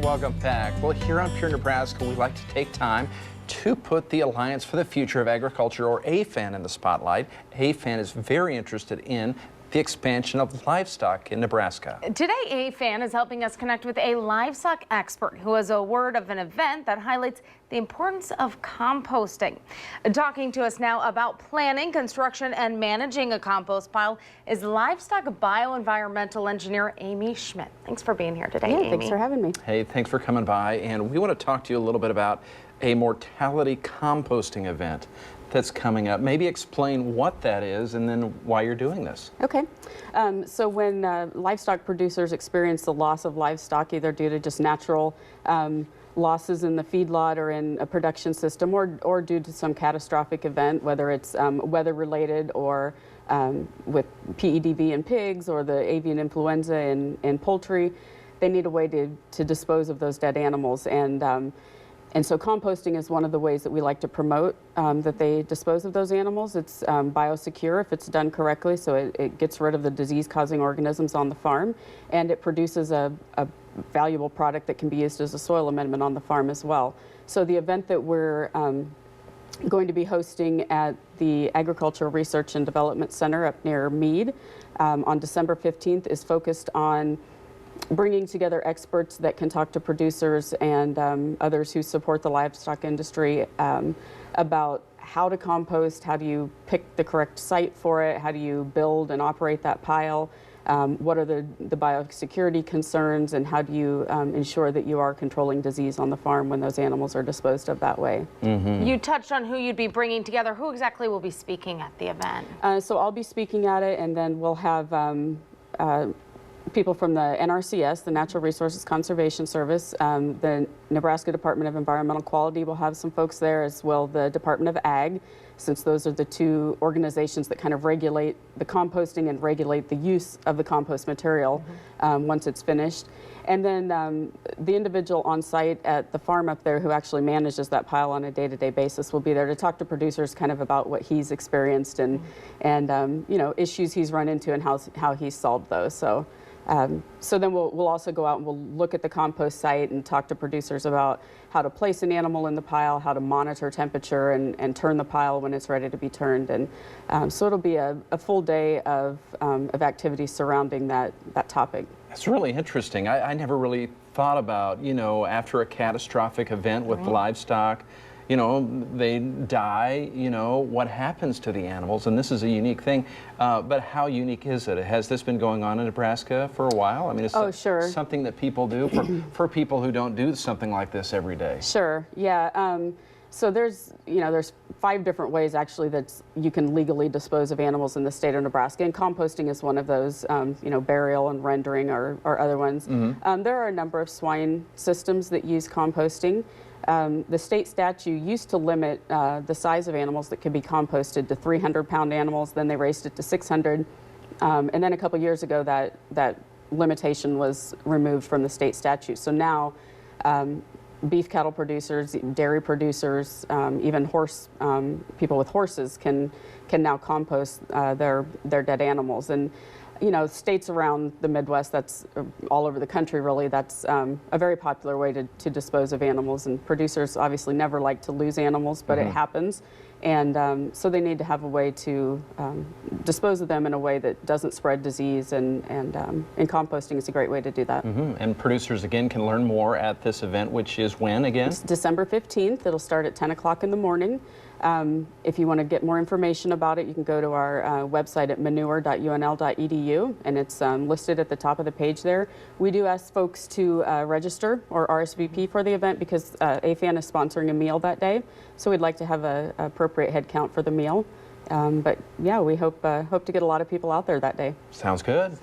welcome back. Well, here on Pure Nebraska, we like to take time to put the Alliance for the Future of Agriculture, or AFAN, in the spotlight. AFAN is very interested in the expansion of livestock in Nebraska. Today, AFAN is helping us connect with a livestock expert who has a word of an event that highlights the importance of composting. Talking to us now about planning, construction, and managing a compost pile is livestock bioenvironmental engineer Amy Schmidt. Thanks for being here today, Amy. Thanks for having me. Hey, thanks for coming by. And we want to talk to you a little bit about a mortality composting event that's coming up. Maybe explain what that is and then why you're doing this. Okay. So when livestock producers experience the loss of livestock, either due to just natural losses in the feedlot or in a production system, or due to some catastrophic event, whether it's weather related or with PEDV in pigs or the avian influenza in poultry, they need a way to dispose of those dead animals. And so composting is one of the ways that we like to promote that they dispose of those animals. It's biosecure if it's done correctly, so it gets rid of the disease-causing organisms on the farm, and it produces a valuable product that can be used as a soil amendment on the farm as well. So the event that we're going to be hosting at the Agricultural Research and Development Center up near Meade on December 15th is focused on bringing together experts that can talk to producers and others who support the livestock industry about how to compost, how do you pick the correct site for it, how do you build and operate that pile, what are the biosecurity concerns, and how do you ensure that you are controlling disease on the farm when those animals are disposed of that way. Mm-hmm. You touched on who you'd be bringing together. Who exactly will be speaking at the event? So I'll be speaking at it, and then we'll have people from the NRCS, the Natural Resources Conservation Service, the Nebraska Department of Environmental Quality will have some folks there, as well the Department of Ag, since those are the two organizations that kind of regulate the composting and regulate the use of the compost material once it's finished. And then the individual on site at the farm up there who actually manages that pile on a day-to-day basis will be there to talk to producers kind of about what he's experienced and you know, issues he's run into and how he's solved those. So then we'll also go out and we'll look at the compost site and talk to producers about how to place an animal in the pile, how to monitor temperature and turn the pile when it's ready to be turned. And so it'll be a full day of activities surrounding that topic. It's really interesting. I never really thought about, you know, after a catastrophic event with livestock, you know, they die, you know, what happens to the animals? And this is a unique thing. But how unique is it? Has this been going on in Nebraska for a while? I mean, it's something that people do for people who don't do something like this every day. Sure, yeah. So there's 5 different ways actually that you can legally dispose of animals in the state of Nebraska, and composting is one of those. You know, burial and rendering are other ones. There are a number of swine systems that use composting. The state statute used to limit the size of animals that could be composted to 300-pound animals. Then they raised it to 600, and then a couple years ago that limitation was removed from the state statute. So now beef cattle producers, dairy producers, even people with horses can now compost their dead animals. And you know, states around the Midwest, that's all over the country really, that's a very popular way to dispose of animals. And producers obviously never like to lose animals, but it happens. And so they need to have a way to dispose of them in a way that doesn't spread disease, and composting is a great way to do that. And producers, again, can learn more at this event, which is when, again? It's December 15th. It'll start at 10 o'clock in the morning. If you want to get more information about it, you can go to our website at manure.unl.edu, and it's listed at the top of the page there. We do ask folks to register or RSVP for the event because AFAN is sponsoring a meal that day, so we'd like to have an appropriate head count for the meal. But yeah, we hope to get a lot of people out there that day. Sounds good.